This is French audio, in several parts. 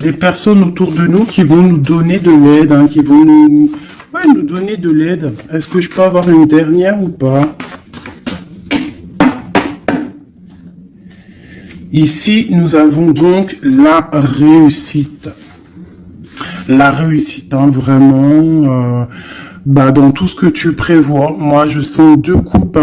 des personnes autour de nous qui vont nous donner de l'aide, hein, qui vont nous donner de l'aide. Est-ce que je peux avoir une dernière ou pas? Ici, nous avons donc la réussite. La réussite, hein, vraiment, dans tout ce que tu prévois. Moi, je sens deux coupes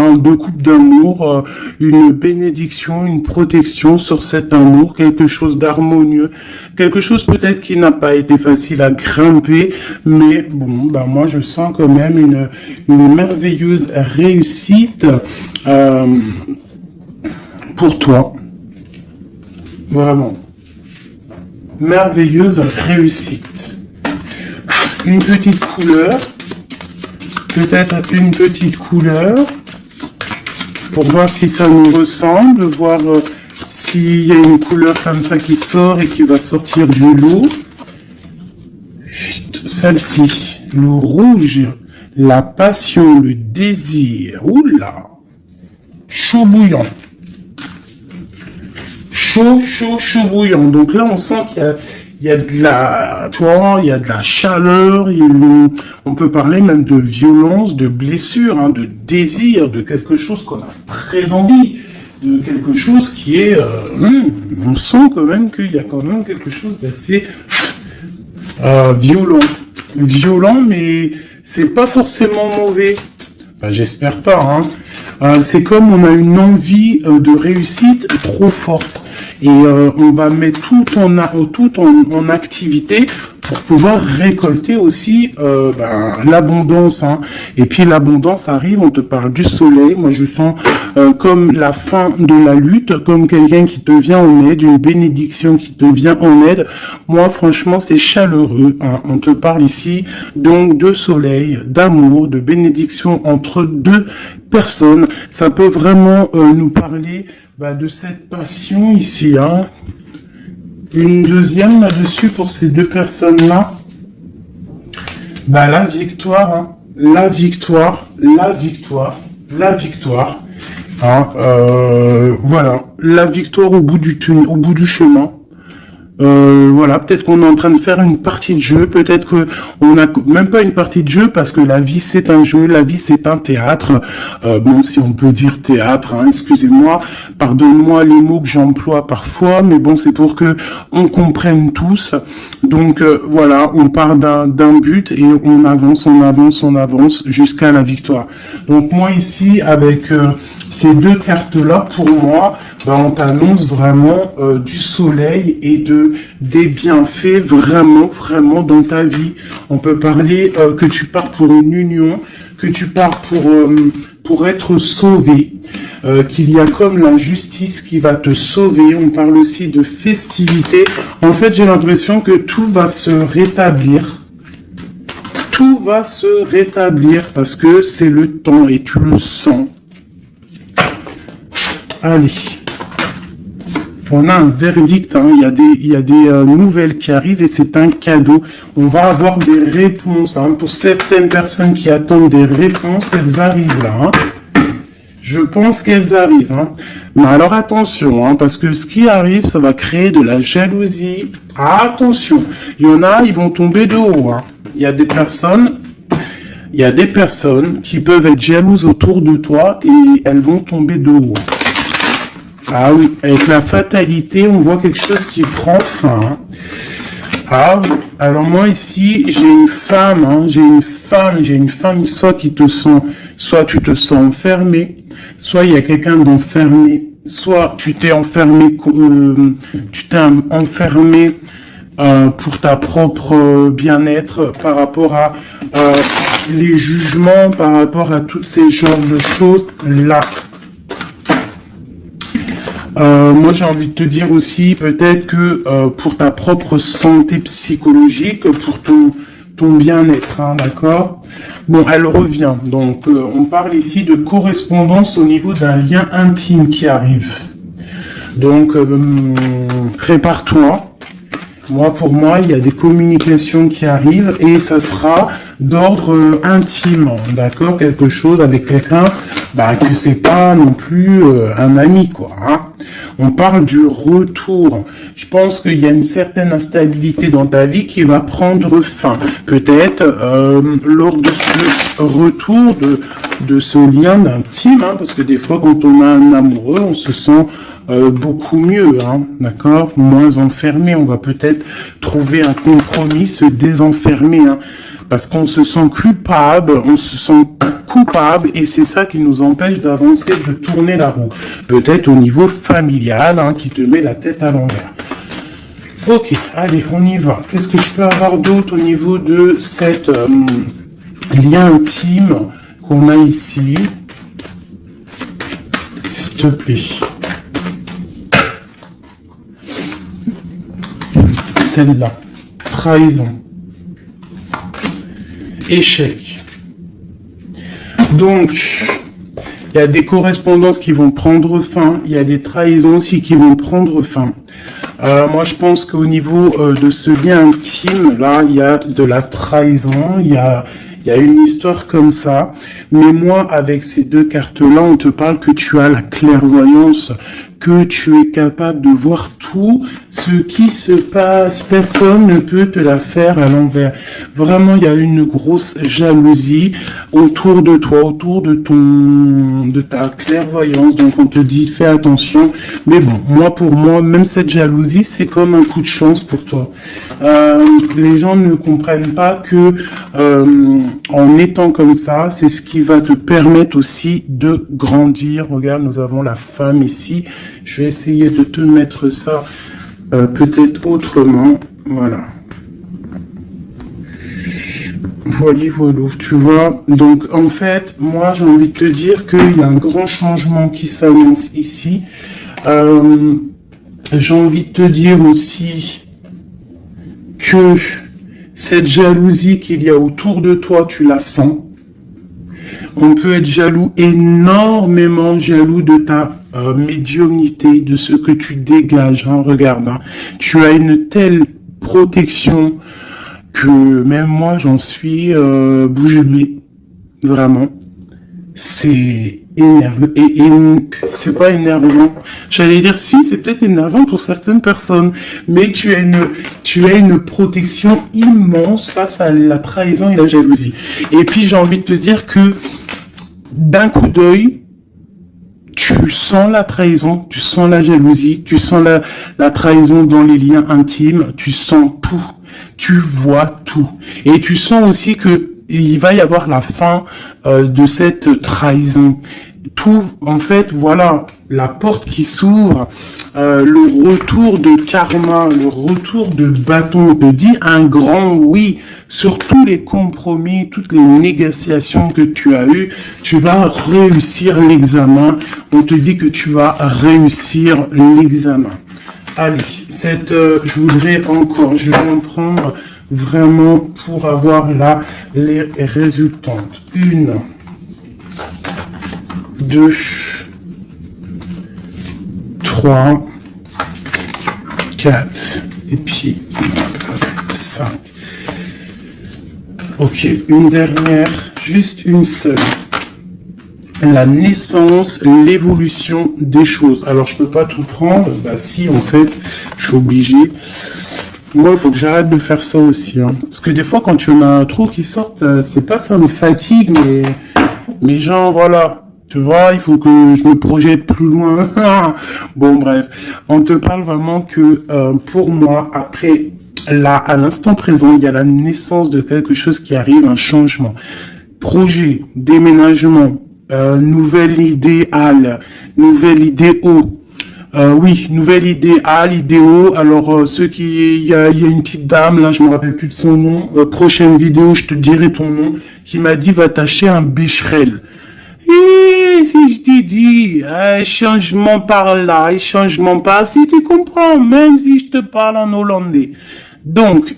d'amour, une bénédiction, une protection sur cet amour, quelque chose d'harmonieux, quelque chose peut-être qui n'a pas été facile à grimper, mais bon, moi, je sens quand même une merveilleuse réussite pour toi. Vraiment. Merveilleuse réussite. Une petite couleur. Peut-être une petite couleur. Pour voir si ça nous ressemble. Voir s'il y a une couleur comme ça qui sort et qui va sortir du lot. Celle-ci. Le rouge. La passion. Le désir. Oula. Chaud bouillant. Chaud bouillant. Donc là, on sent qu'il y a de la, il y a de la chaleur, on peut parler même de violence, de blessure, hein, de désir, de quelque chose qu'on a très envie, de quelque chose qui est, on sent quand même qu'il y a quand même quelque chose d'assez violent, mais c'est pas forcément mauvais. J'espère pas, hein. C'est comme on a une envie de réussite trop forte. Et on va mettre tout en activité pour pouvoir récolter aussi l'abondance. Hein. Et puis l'abondance arrive, on te parle du soleil. Moi, je sens comme la fin de la lutte, comme quelqu'un qui te vient en aide, une bénédiction qui te vient en aide. Moi, franchement, c'est chaleureux. Hein. On te parle ici donc de soleil, d'amour, de bénédiction entre deux personnes. Ça peut vraiment nous parler de cette passion ici, hein. Une deuxième là-dessus pour ces deux personnes-là. La victoire, hein. La victoire. Hein, voilà, la victoire au bout du chemin. Voilà, peut-être qu'on est en train de faire une partie de jeu, peut-être que on n'a même pas une partie de jeu parce que la vie c'est un jeu, la vie c'est un théâtre. Bon, si on peut dire théâtre, hein, excusez-moi, pardonne-moi les mots que j'emploie parfois, mais bon, c'est pour que on comprenne tous. Donc voilà, on part d'un but et on avance jusqu'à la victoire. Donc moi ici avec ces deux cartes-là, pour moi, on t'annonce vraiment du soleil et des bienfaits vraiment dans ta vie. On peut parler que tu pars pour une union, que tu pars pour être sauvé, qu'il y a comme la justice qui va te sauver. On parle aussi de festivité. En fait, j'ai l'impression que tout va se rétablir. Tout va se rétablir parce que c'est le temps et tu le sens. Allez. On a un verdict, hein. Il y a des nouvelles qui arrivent et c'est un cadeau. On va avoir des réponses, hein. Pour certaines personnes qui attendent des réponses, elles arrivent là, hein. Je pense qu'elles arrivent, hein. Mais alors attention, hein, parce que ce qui arrive, ça va créer de la jalousie. Attention, il y en a, ils vont tomber de haut, hein. Il y a des personnes qui peuvent être jalouses autour de toi et elles vont tomber de haut. Ah oui, avec la fatalité, on voit quelque chose qui prend fin. Hein. Ah oui, alors moi ici, j'ai une femme, soit tu te sens enfermé, soit il y a quelqu'un d'enfermé, soit tu t'es enfermé, pour ta propre bien-être par rapport à les jugements, par rapport à toutes ces genres de choses là. Moi, j'ai envie de te dire aussi, peut-être que pour ta propre santé psychologique, pour ton bien-être, hein, d'accord? Bon, elle revient. Donc, on parle ici de correspondance au niveau d'un lien intime qui arrive. Donc, prépare-toi. Pour moi, il y a des communications qui arrivent et ça sera d'ordre intime, d'accord? Quelque chose avec quelqu'un, que c'est pas non plus un ami, quoi. Hein. On parle du retour. Je pense qu'il y a une certaine instabilité dans ta vie qui va prendre fin. Peut-être lors de ce retour de ce lien d'intime, hein, parce que des fois, quand on a un amoureux, on se sent beaucoup mieux, hein, d'accord, moins enfermé. On va peut-être trouver un compromis, se désenfermer, hein, parce qu'on se sent coupable, et c'est ça qui nous empêche d'avancer, de tourner la roue. Peut-être au niveau familial, hein, qui te met la tête à l'envers. Ok, allez, on y va. Qu'est-ce que je peux avoir d'autre au niveau de cette lien intime qu'on a ici? S'il te plaît. Celle-là. Trahison. Échec. Donc, il y a des correspondances qui vont prendre fin. Il y a des trahisons aussi qui vont prendre fin. Moi, je pense qu'au niveau de ce lien intime, là, il y a de la trahison, il y a une histoire comme ça. Mais moi, avec ces deux cartes-là, on te parle que tu as la clairvoyance, que tu es capable de voir tout ce qui se passe. Personne ne peut te la faire à l'envers. Vraiment, il y a une grosse jalousie autour de toi, autour de ta clairvoyance. Donc, on te dit, fais attention. Mais bon, pour moi, même cette jalousie, c'est comme un coup de chance pour toi. Les gens ne comprennent pas que en étant comme ça, c'est ce qui va te permettre aussi de grandir. Regarde, nous avons la femme ici. Je vais essayer de te mettre ça peut-être autrement. Voilà. Voilà, tu vois. Donc, en fait, moi, j'ai envie de te dire qu'il y a un grand changement qui s'annonce ici. J'ai envie de te dire aussi que cette jalousie qu'il y a autour de toi, tu la sens. On peut être jaloux, énormément jaloux de ta médiumnité, de ce que tu dégages. Hein, regarde, hein. Tu as une telle protection que même moi, j'en suis bouche bée. Vraiment. C'est énervant. Et c'est pas énervant. J'allais dire si, c'est peut-être énervant pour certaines personnes. Mais tu as une protection immense face à la trahison et la jalousie. Et puis, j'ai envie de te dire que d'un coup d'œil, tu sens la trahison, tu sens la jalousie, tu sens la trahison dans les liens intimes, tu sens tout, tu vois tout. Et tu sens aussi que il va y avoir la fin de cette trahison. Tout, en fait, voilà, la porte qui s'ouvre, le retour de karma, le retour de bâton, te dit un grand oui sur tous les compromis, toutes les négociations que tu as eues. Tu vas réussir l'examen. On te dit que tu vas réussir l'examen. Allez, je voudrais encore, je vais en prendre vraiment pour avoir là les résultantes. 1, 2, 3, 4, et puis 5. Ok, une dernière, juste une seule. La naissance, l'évolution des choses. Alors, je peux pas tout prendre. Bah si, en fait, je suis obligé. Moi, il faut que j'arrête de faire ça aussi. Hein. Parce que des fois, quand tu en as un trou qui sort, c'est pas ça me fatigue, mais genre, voilà. Tu vois, il faut que je me projette plus loin. Bon, bref. On te parle vraiment que, pour moi, après, là, à l'instant présent, il y a la naissance de quelque chose qui arrive, un changement. Projet, déménagement, nouvelle idéal, nouvelle idéo. Oui, nouvelle idéal, idéo. Alors, il y a une petite dame, là, je me rappelle plus de son nom. Prochaine vidéo, je te dirai ton nom, qui m'a dit, va t'acheter un bécherel. Et si je t'ai dit, changement par là, changement par si tu comprends, même si je te parle en hollandais. Donc,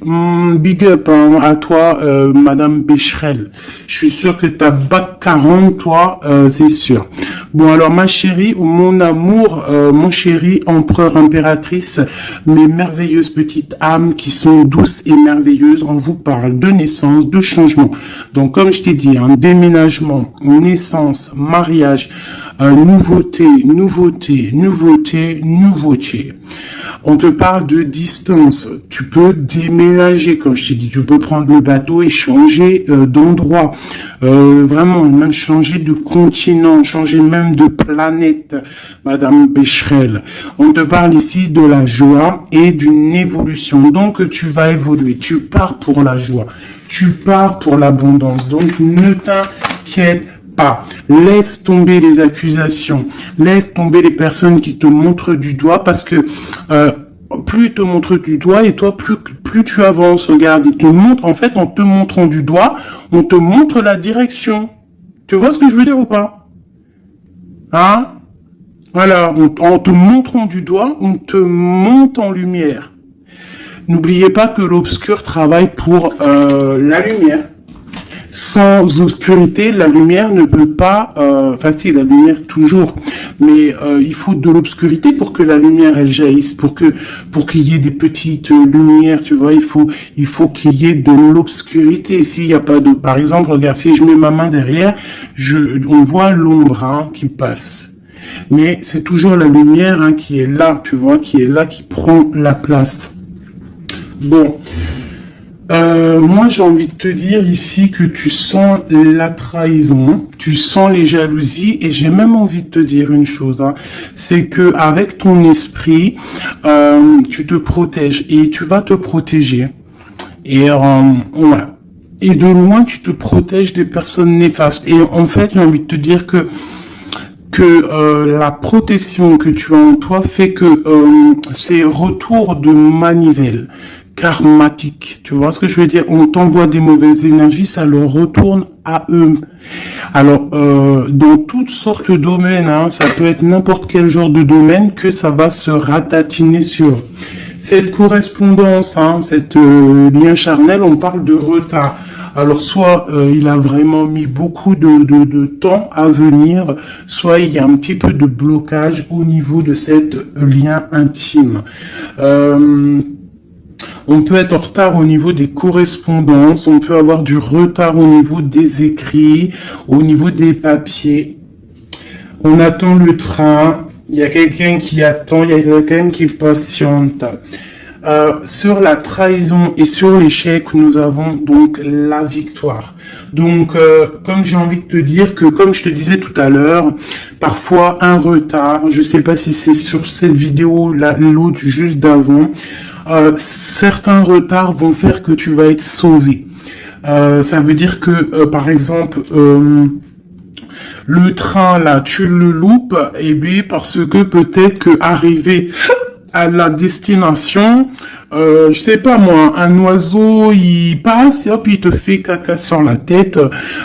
big up hein, à toi, Madame Becherel. Je suis sûr que t'as bac 40, toi, c'est sûr. Bon, alors, ma chérie, ou mon amour, mon chéri, empereur, impératrice, mes merveilleuses petites âmes qui sont douces et merveilleuses, on vous parle de naissance, de changement. Donc, comme je t'ai dit, un déménagement, naissance, mariage, nouveauté, nouveauté, nouveauté, nouveauté. On te parle de distance. Tu peux déménager, comme je t'ai dit. Tu peux prendre le bateau et changer d'endroit. Vraiment, même changer de continent, changer même de planète, Madame Becherel. On te parle ici de la joie et d'une évolution. Donc, tu vas évoluer. Tu pars pour la joie. Tu pars pour l'abondance. Donc, ne t'inquiète pas. Laisse tomber les accusations. Laisse tomber les personnes qui te montrent du doigt parce que plus ils te montrent du doigt et toi, plus tu avances. Regarde, ils te montrent, en fait, en te montrant du doigt, on te montre la direction. Tu vois ce que je veux dire ou pas? Hein? Voilà, en te montrant du doigt, on te monte en lumière. N'oubliez pas que l'obscur travaille pour la lumière. Sans obscurité, la lumière ne peut pas... si, la lumière toujours. Mais il faut de l'obscurité pour que la lumière, elle jaillisse. Pour qu'il y ait des petites lumières, tu vois. Il faut qu'il y ait de l'obscurité. S'il n'y a pas de... Par exemple, regarde, si je mets ma main derrière, on voit l'ombre qui passe. Mais c'est toujours la lumière qui est là, tu vois, qui est là, qui prend la place. Bon... moi, j'ai envie de te dire ici que tu sens la trahison, tu sens les jalousies, et j'ai même envie de te dire une chose, c'est que avec ton esprit, tu te protèges et tu vas te protéger. Et voilà. Et de loin, tu te protèges des personnes néfastes. Et en fait, j'ai envie de te dire que la protection que tu as en toi fait que c'est retour de manivelle karmatique. Tu vois ce que je veux dire? On t'envoie des mauvaises énergies, ça leur retourne à eux. Alors, dans toutes sortes de domaines, ça peut être n'importe quel genre de domaine que ça va se ratatiner sur eux. Cette correspondance, cette lien charnel, on parle de retard. Alors, soit il a vraiment mis beaucoup de temps à venir, soit il y a un petit peu de blocage au niveau de cette lien intime. On peut être en retard au niveau des correspondances, on peut avoir du retard au niveau des écrits, au niveau des papiers. On attend le train, il y a quelqu'un qui attend, il y a quelqu'un qui patiente. Sur la trahison et sur l'échec, nous avons donc la victoire. Donc, comme j'ai envie de te dire que, comme je te disais tout à l'heure, parfois un retard, je sais pas si c'est sur cette vidéo, l'autre juste d'avant, certains retards vont faire que tu vas être sauvé. Ça veut dire que, par exemple, le train, là, tu le loupes, et bien, parce que peut-être que arrivé à la destination, je sais pas moi, un oiseau, il passe, et hop, il te fait caca sur la tête,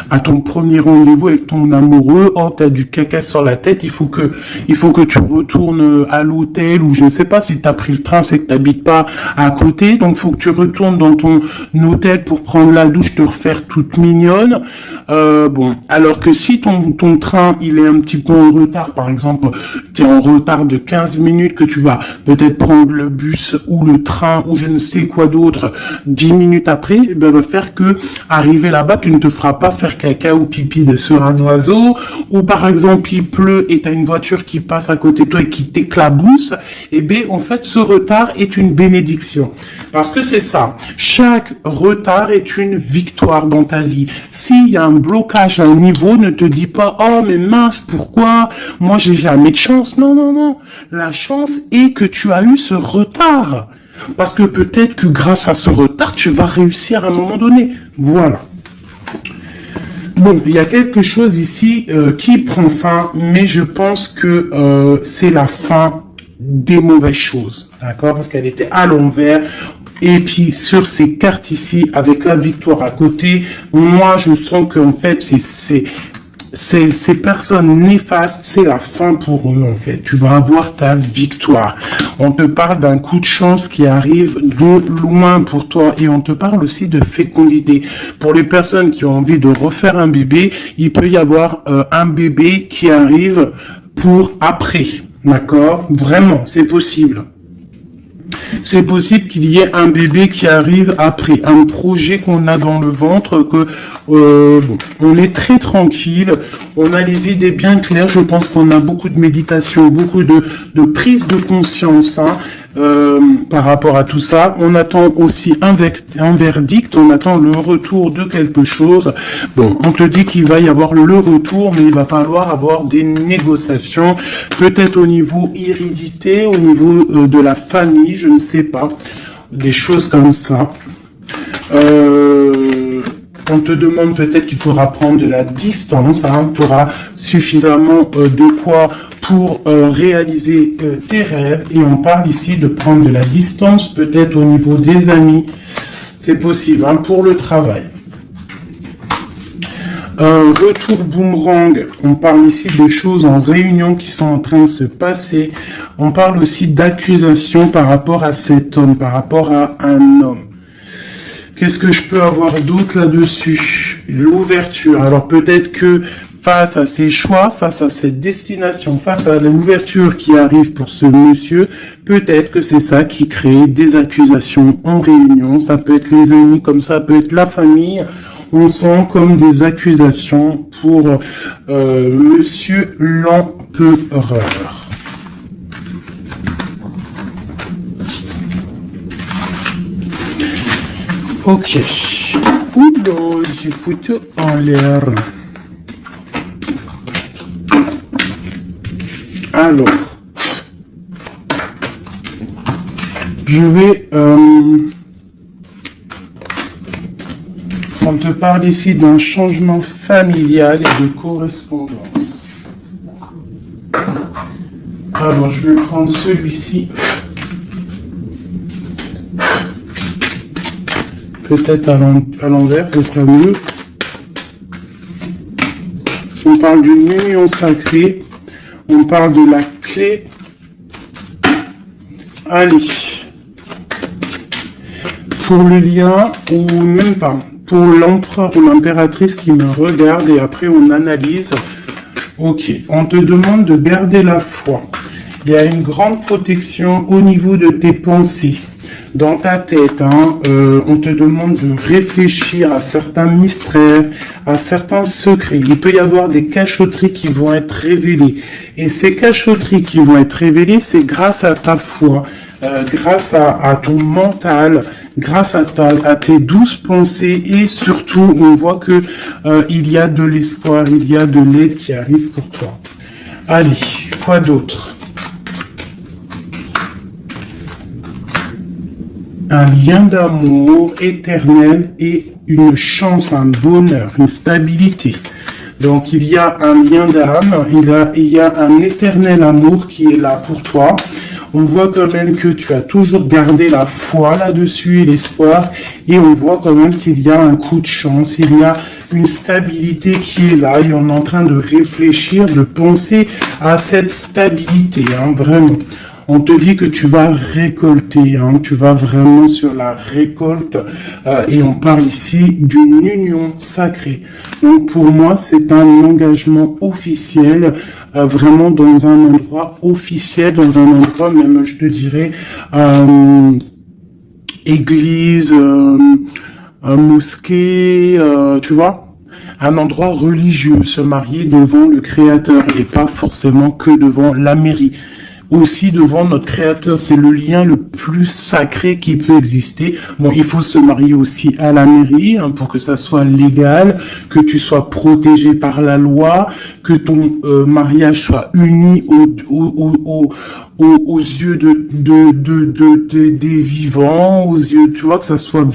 à ton premier rendez-vous avec ton amoureux, oh, t'as du caca sur la tête, il faut que tu retournes à l'hôtel, ou je sais pas, si t'as pris le train, c'est que t'habites pas à côté, donc faut que tu retournes dans ton hôtel pour prendre la douche, te refaire toute mignonne, bon, alors que si ton train, il est un petit peu en retard, par exemple, t'es en retard de 15 minutes, que tu vas peut-être prendre le bus ou le train, ou je ne sais quoi d'autre, 10 minutes après, va faire que, arriver là-bas, tu ne te feras pas faire caca ou pipi sur un oiseau, ou par exemple, il pleut et tu as une voiture qui passe à côté de toi et qui t'éclabousse, en fait, ce retard est une bénédiction. Parce que c'est ça. Chaque retard est une victoire dans ta vie. S'il y a un blocage à un niveau, ne te dis pas, oh, mais mince, pourquoi? Moi, j'ai jamais de chance. Non, non, non. La chance est que tu as eu ce retard. Parce que peut-être que grâce à ce retard, tu vas réussir à un moment donné. Voilà. Bon, il y a quelque chose ici qui prend fin, mais je pense que c'est la fin des mauvaises choses. D'accord? Parce qu'elle était à l'envers. Et puis, sur ces cartes ici, avec la victoire à côté, moi, je sens qu'en fait, ces personnes néfastes, c'est la fin pour eux, en fait. Tu vas avoir ta victoire. On te parle d'un coup de chance qui arrive de loin pour toi. Et on te parle aussi de fécondité. Pour les personnes qui ont envie de refaire un bébé, il peut y avoir un bébé qui arrive pour après. D'accord? Vraiment, c'est possible. C'est possible qu'il y ait un bébé qui arrive après un projet qu'on a dans le ventre, que bon, on est très tranquille, on a les idées bien claires. Je pense qu'on a beaucoup de méditation, beaucoup de prise de conscience, hein, par rapport à tout ça. On attend aussi un verdict, on attend le retour de quelque chose. Bon, on te dit qu'il va y avoir le retour, mais il va falloir avoir des négociations, peut-être au niveau hérédité, au niveau de la famille, je ne sais pas, des choses comme ça. On te demande peut-être qu'il faudra prendre de la distance, hein, tu auras suffisamment de quoi pour réaliser tes rêves, et on parle ici de prendre de la distance, peut-être au niveau des amis, c'est possible, hein, pour le travail. Retour boomerang, on parle ici de choses en réunion qui sont en train de se passer. On parle aussi d'accusations par rapport à cet homme, par rapport à un homme. Qu'est-ce que je peux avoir d'autre là-dessus? L'ouverture. Alors peut-être que face à ses choix, face à cette destination, face à l'ouverture qui arrive pour ce monsieur, peut-être que c'est ça qui crée des accusations en réunion. Ça peut être les amis, comme ça peut être la famille. On sent comme des accusations pour monsieur l'empereur. Ok. Oula, j'ai foutu en l'air. Alors, je vais... on te parle ici d'un changement familial et de correspondance. Alors, je vais prendre celui-ci. Peut-être à l'envers, ce sera mieux. On parle d'une union sacrée. On parle de la clé. Allez. Pour le lien, ou même pas. Pour l'empereur ou l'impératrice qui me regarde, et après on analyse. Ok, on te demande de garder la foi. Il y a une grande protection au niveau de tes pensées. Dans ta tête, hein, on te demande de réfléchir à certains mystères, à certains secrets. Il peut y avoir des cachotteries qui vont être révélées. Et ces cachotteries qui vont être révélées, c'est grâce à ta foi, grâce à ton mental, grâce à tes douces pensées, et surtout, on voit que il y a de l'espoir, il y a de l'aide qui arrive pour toi. Allez, quoi d'autre? Un lien d'amour éternel et une chance, un bonheur, une stabilité. Donc il y a un lien d'âme, il y a un éternel amour qui est là pour toi. On voit quand même que tu as toujours gardé la foi là-dessus et l'espoir, et on voit quand même qu'il y a un coup de chance, il y a une stabilité qui est là, et on est en train de réfléchir, de penser à cette stabilité, hein, vraiment. On te dit que tu vas récolter, hein, tu vas vraiment sur la récolte, et on parle ici d'une union sacrée. Donc pour moi, c'est un engagement officiel, vraiment dans un endroit officiel, dans un endroit même, je te dirais, église, mosquée, tu vois, un endroit religieux, se marier devant le Créateur et pas forcément que devant la mairie. Aussi devant notre Créateur, c'est le lien le plus sacré qui peut exister. Bon, il faut se marier aussi à la mairie, hein, pour que ça soit légal, que tu sois protégé par la loi, que ton mariage soit uni aux yeux des vivants, aux yeux, tu vois, que ça soit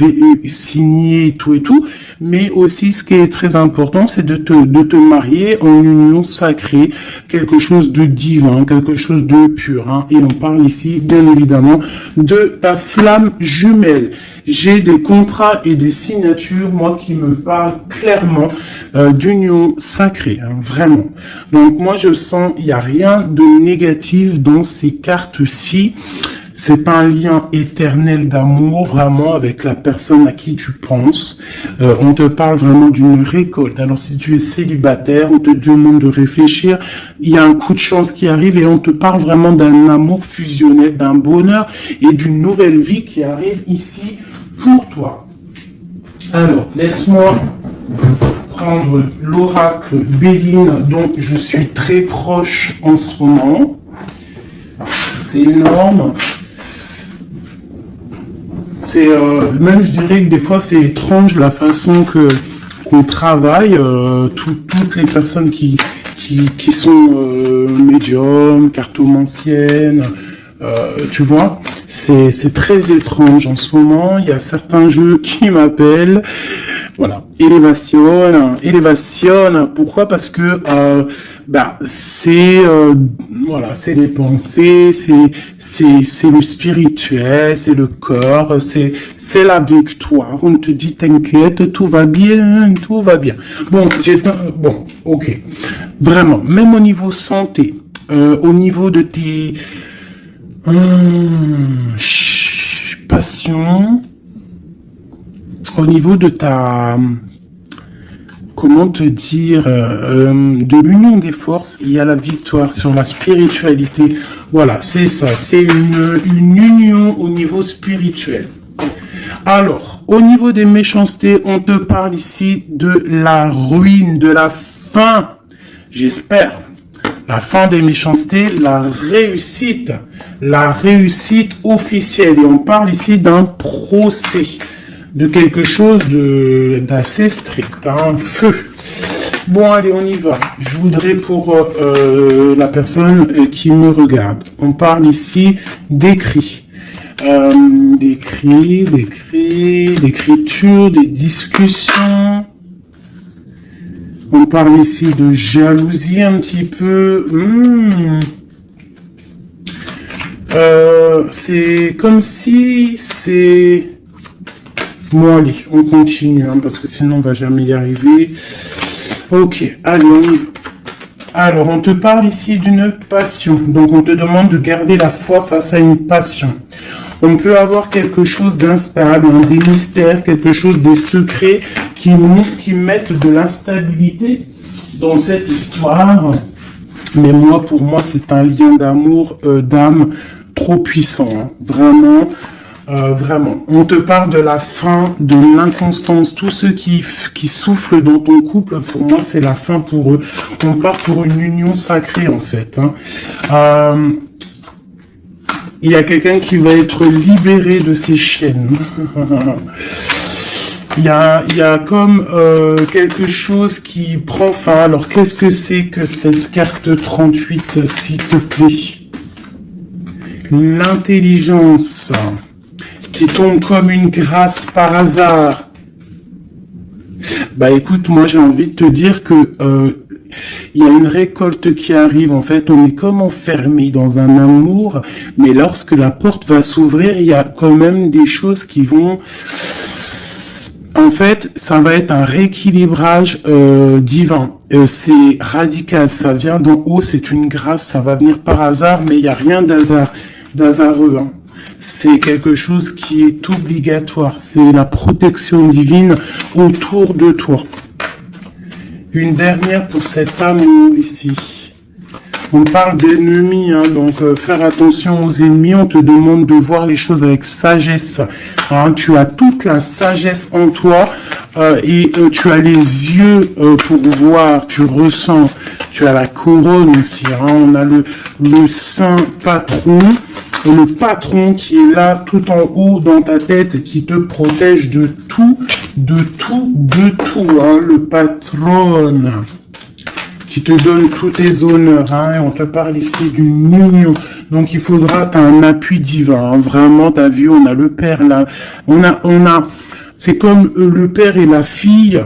signé et tout, mais aussi ce qui est très important, c'est de te marier en union sacrée, quelque chose de divin, quelque chose de pur, hein. Et on parle ici, bien évidemment, de ta flamme jumelle. J'ai des contrats et des signatures, moi, qui me parlent clairement d'union sacrée, hein, vraiment. Donc moi, je sens, il n'y a rien de négatif dans ces cartes-ci. C'est un lien éternel d'amour, vraiment, avec la personne à qui tu penses. On te parle vraiment d'une récolte. Alors, si tu es célibataire, on te demande de réfléchir. Il y a un coup de chance qui arrive et on te parle vraiment d'un amour fusionnel, d'un bonheur et d'une nouvelle vie qui arrive ici pour toi. Alors, laisse-moi prendre l'oracle Béline dont je suis très proche en ce moment. C'est énorme. C'est même, je dirais que des fois c'est étrange la façon qu'on travaille. Toutes les personnes qui sont médiums, cartomanciennes, tu vois, c'est très étrange en ce moment. Il y a certains jeux qui m'appellent. Voilà, élévation. Pourquoi? Parce que c'est voilà, c'est les pensées, c'est le spirituel, c'est le corps, c'est la victoire. On te dit t'inquiète, tout va bien, tout va bien. Bon, ok, vraiment, même au niveau santé, au niveau de tes passions. Au niveau de ta, comment te dire, de l'union des forces, il y a la victoire sur la spiritualité. Voilà, c'est ça, c'est une union au niveau spirituel. Alors, au niveau des méchancetés, on te parle ici de la ruine, de la fin, j'espère. La fin des méchancetés, la réussite officielle. Et on parle ici d'un procès, de quelque chose d'assez strict, hein, feu. Bon, allez, on y va. Je voudrais pour la personne qui me regarde, on parle ici d'écrit. D'écriture, des discussions. On parle ici de jalousie un petit peu. C'est comme si c'est... Bon, allez, on continue, hein, parce que sinon on va jamais y arriver. Ok, allez, on y va. Alors, on te parle ici d'une passion. Donc, on te demande de garder la foi face à une passion. On peut avoir quelque chose d'instable, hein, des mystères, quelque chose, des secrets qui mettent de l'instabilité dans cette histoire. Mais moi, pour moi, c'est un lien d'amour, d'âme trop puissant. Hein. Vraiment. Vraiment, on te parle de la fin, de l'inconstance. Tous ceux qui soufflent dans ton couple, pour moi, c'est la fin pour eux. On part pour une union sacrée, en fait. Hein. Il y a quelqu'un qui va être libéré de ses chaînes. Il y a comme quelque chose qui prend fin. Alors, qu'est-ce que c'est que cette carte 38, s'il te plaît? L'intelligence qui tombe comme une grâce par hasard. Bah écoute, moi j'ai envie de te dire que il y a une récolte qui arrive. En fait, on est comme enfermé dans un amour, mais lorsque la porte va s'ouvrir, il y a quand même des choses qui vont... En fait, ça va être un rééquilibrage divin. C'est radical, ça vient d'en haut, c'est une grâce, ça va venir par hasard, mais il n'y a rien d'hasareux. Hein. C'est quelque chose qui est obligatoire. C'est la protection divine autour de toi. Une dernière pour cet amour ici. On parle d'ennemis, hein, donc faire attention aux ennemis. On te demande de voir les choses avec sagesse. Hein, tu as toute la sagesse en toi et tu as les yeux pour voir, tu ressens. Tu as la couronne aussi. Hein, on a le saint patron. Le patron qui est là tout en haut dans ta tête, qui te protège de tout, hein, le patron qui te donne tous tes honneurs, hein, et on te parle ici d'une union, donc il faudra, t'as un appui divin, hein, vraiment, t'as vu, on a le père là, on a, c'est comme le père et la fille,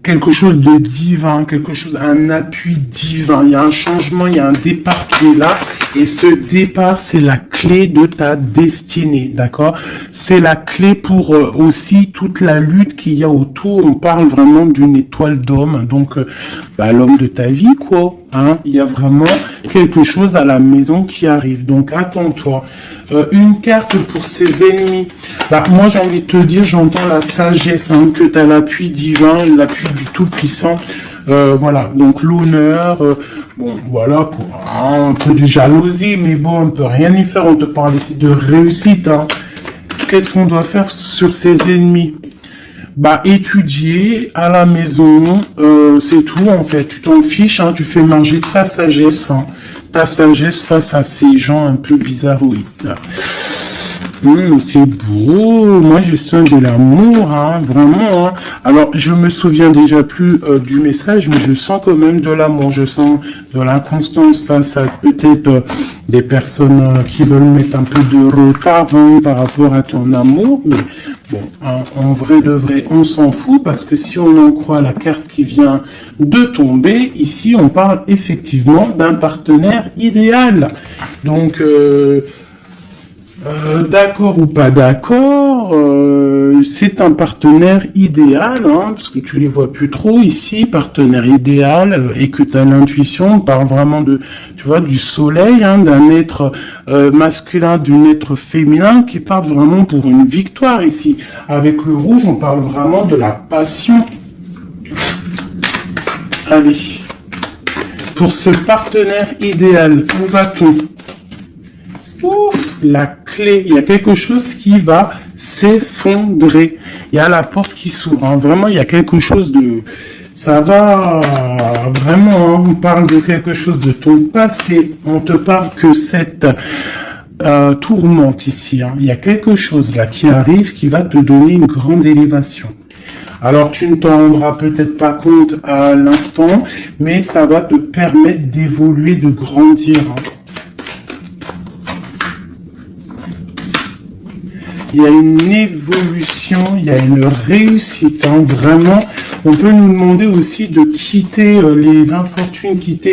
quelque chose de divin, quelque chose, un appui divin, il y a un changement, il y a un départ qui est là, Et ce départ, c'est la clé de ta destinée, d'accord? C'est la clé pour aussi toute la lutte qu'il y a autour. On parle vraiment d'une étoile d'homme, donc l'homme de ta vie, quoi. Hein? Il y a vraiment quelque chose à la maison qui arrive, donc attends-toi. Une carte pour ses ennemis. Moi, j'ai envie de te dire, j'entends la sagesse, hein, que tu as l'appui divin, l'appui du Tout-Puissant. Voilà, donc l'honneur, bon, voilà, un peu de jalousie, mais bon, on peut rien y faire, on te parle ici de réussite, hein. Qu'est-ce qu'on doit faire sur ses ennemis? Étudier à la maison, c'est tout, en fait, tu t'en fiches, hein, tu fais manger ta sagesse, hein, ta sagesse face à ces gens un peu bizarroïdes. C'est beau, moi je sens de l'amour, hein, vraiment. Hein. Alors je me souviens déjà plus du message, mais je sens quand même de l'amour, je sens de l'inconstance face à peut-être des personnes qui veulent mettre un peu de retard, hein, par rapport à ton amour. Mais bon, hein, en vrai de vrai, on s'en fout parce que si on en croit la carte qui vient de tomber, ici on parle effectivement d'un partenaire idéal. Donc d'accord ou pas d'accord, c'est un partenaire idéal, hein, parce que tu les vois plus trop ici, partenaire idéal, et que tu as l'intuition, on parle vraiment de, tu vois, du soleil, hein, d'un être masculin, d'un être féminin, qui parle vraiment pour une victoire ici. Avec le rouge, on parle vraiment de la passion. Allez, pour ce partenaire idéal, où va-t-on? La clé, il y a quelque chose qui va s'effondrer. Il y a la porte qui s'ouvre. Hein. Vraiment, il y a quelque chose de... Ça va vraiment, hein, on parle de quelque chose de ton passé. On te parle que cette tourmente ici. Hein. Il y a quelque chose là qui arrive qui va te donner une grande élévation. Alors, tu ne t'en rendras peut-être pas compte à l'instant, mais ça va te permettre d'évoluer, de grandir. Hein. Il y a une évolution, il y a une réussite, hein, vraiment. On peut nous demander aussi de quitter les infortunes, quitter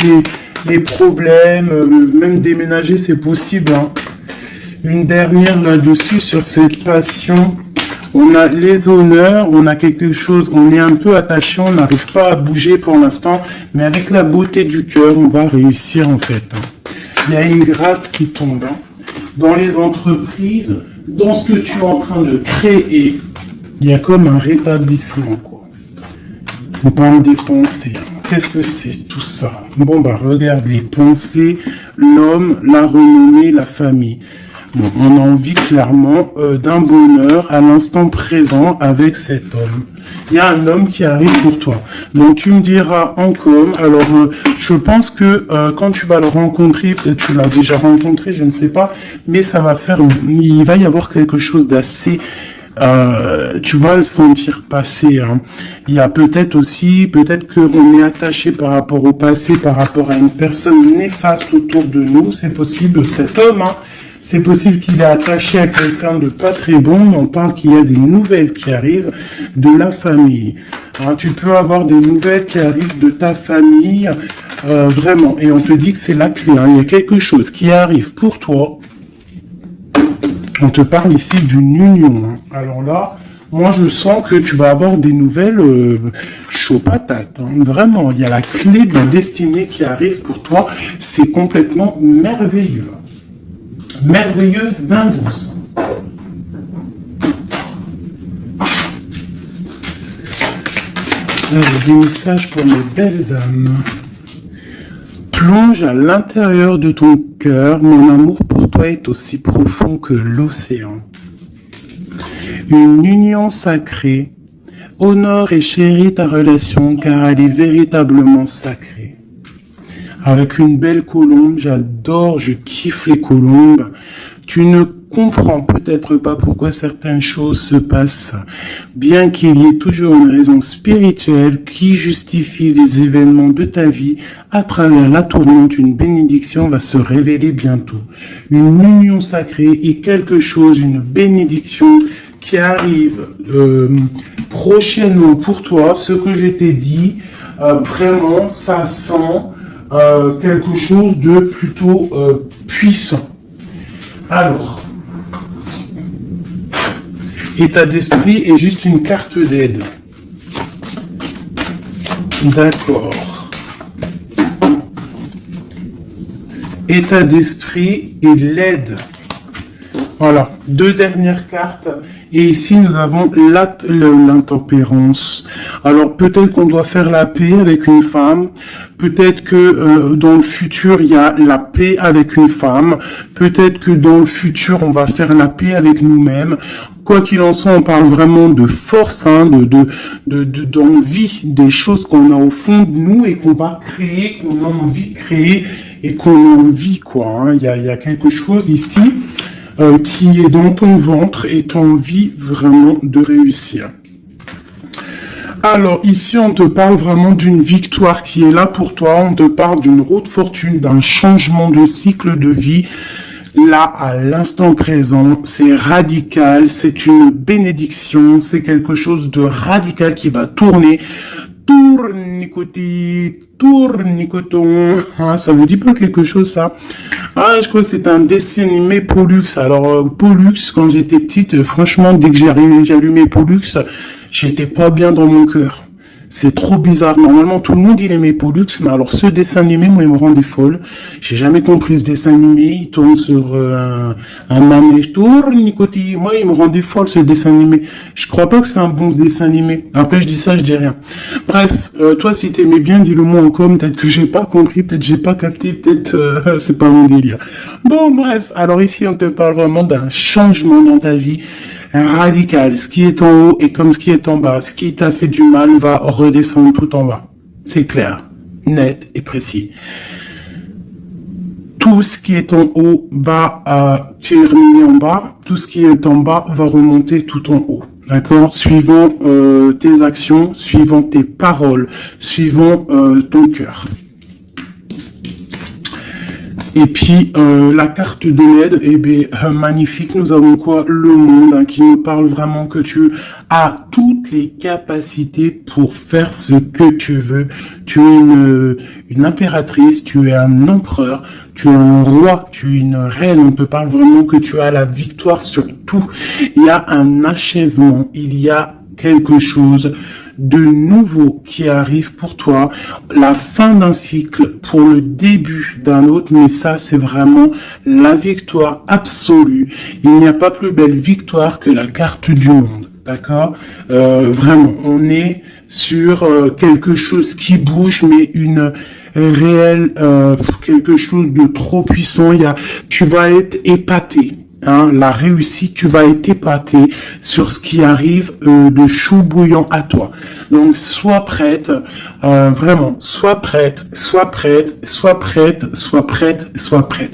les problèmes, même déménager, c'est possible. Hein. Une dernière là-dessus sur cette passion. On a les honneurs, on a quelque chose, on est un peu attaché, on n'arrive pas à bouger pour l'instant, mais avec la beauté du cœur, on va réussir en fait. Hein. Il y a une grâce qui tombe. Hein. Dans les entreprises, dans ce que tu es en train de créer, il y a comme un rétablissement, quoi. On parle des pensées. Qu'est-ce que c'est tout ça? Bon, regarde, les pensées, l'homme, la renommée, la famille. Bon, on a envie clairement d'un bonheur à l'instant présent avec cet homme. Il y a un homme qui arrive pour toi. Donc tu me diras en com. Alors je pense que quand tu vas le rencontrer, peut-être tu l'as déjà rencontré, je ne sais pas, mais ça va faire, il va y avoir quelque chose d'assez, tu vas le sentir passer. Hein. Il y a peut-être aussi, peut-être qu'on est attaché par rapport au passé, par rapport à une personne néfaste autour de nous. C'est possible, cet homme. Hein. C'est possible qu'il est attaché à quelqu'un de pas très bon. On parle qu'il y a des nouvelles qui arrivent de la famille. Hein, tu peux avoir des nouvelles qui arrivent de ta famille, vraiment. Et on te dit que c'est la clé. Hein. Il y a quelque chose qui arrive pour toi. On te parle ici d'une union. Hein. Alors là, moi je sens que tu vas avoir des nouvelles chaud patate. Hein. Vraiment, il y a la clé de la destinée qui arrive pour toi. C'est complètement merveilleux. Merveilleux d'indouce. Des messages pour mes belles âmes. Plonge à l'intérieur de ton cœur. Mon amour pour toi est aussi profond que l'océan. Une union sacrée. Honore et chéris ta relation car elle est véritablement sacrée. Avec une belle colombe, j'adore, je kiffe les colombes. Tu ne comprends peut-être pas pourquoi certaines choses se passent, bien qu'il y ait toujours une raison spirituelle qui justifie les événements de ta vie. À travers la tourmente, une bénédiction va se révéler bientôt. Une union sacrée est quelque chose, une bénédiction qui arrive prochainement pour toi. Ce que je t'ai dit, vraiment, ça sent... quelque chose de plutôt puissant. Alors, état d'esprit est juste une carte d'aide. D'accord. État d'esprit et l'aide. Voilà, 2 dernières cartes. Et ici, nous avons l'intempérance. Alors, peut-être qu'on doit faire la paix avec une femme. Peut-être que dans le futur, il y a la paix avec une femme. Peut-être que dans le futur, on va faire la paix avec nous-mêmes. Quoi qu'il en soit, on parle vraiment de force, hein, d'envie, des choses qu'on a au fond de nous et qu'on va créer, qu'on a envie de créer et qu'on a envie, quoi. Hein. Il y a quelque chose ici qui est dans ton ventre et tu as envie vraiment de réussir. Alors ici, on te parle vraiment d'une victoire qui est là pour toi. On te parle d'une route fortune, d'un changement de cycle de vie. Là, à l'instant présent, c'est radical, c'est une bénédiction, c'est quelque chose de radical qui va tourner. Tournicoton. Ah, ça vous dit pas quelque chose, ça? Ah, je crois que c'est un dessin animé Pollux. Alors, Pollux, quand j'étais petite, franchement, dès que j'allumais Pollux, j'étais pas bien dans mon cœur. C'est trop bizarre. Normalement, tout le monde, il aimait Pollux, mais alors ce dessin animé, moi, il me rendait folle. J'ai jamais compris ce dessin animé. Il tourne sur un manège. Tournicoti. Moi, il me rendait folle, ce dessin animé. Je crois pas que c'est un bon dessin animé. Après, je dis ça, je dis rien. Bref, toi, si t'aimais bien, dis-le moi en com. Peut-être que j'ai pas compris, peut-être j'ai pas capté, peut-être c'est pas mon délire. Bon, bref. Alors ici, on te parle vraiment d'un changement dans ta vie. Radical, ce qui est en haut est comme ce qui est en bas. Ce qui t'a fait du mal va redescendre tout en bas. C'est clair, net et précis. Tout ce qui est en haut va terminer en bas. Tout ce qui est en bas va remonter tout en haut. D'accord? Suivant tes actions, suivant tes paroles, suivant ton cœur. Et puis, la carte de l'aide, eh bien, magnifique. Nous avons quoi? Le monde, hein, qui nous parle vraiment que tu as toutes les capacités pour faire ce que tu veux. Tu es une impératrice, tu es un empereur, tu es un roi, tu es une reine. On te parle vraiment que tu as la victoire sur tout. Il y a un achèvement, il y a quelque chose de nouveau qui arrive pour toi, la fin d'un cycle pour le début d'un autre, mais ça c'est vraiment la victoire absolue. Il n'y a pas plus belle victoire que la carte du monde, d'accord? Vraiment, on est sur quelque chose qui bouge, mais une réelle, quelque chose de trop puissant. Tu vas être épaté. Hein, la réussite, tu vas être épaté sur ce qui arrive de chaud bouillant à toi. Donc, sois prête, vraiment, sois prête, sois prête, sois prête, sois prête, sois prête.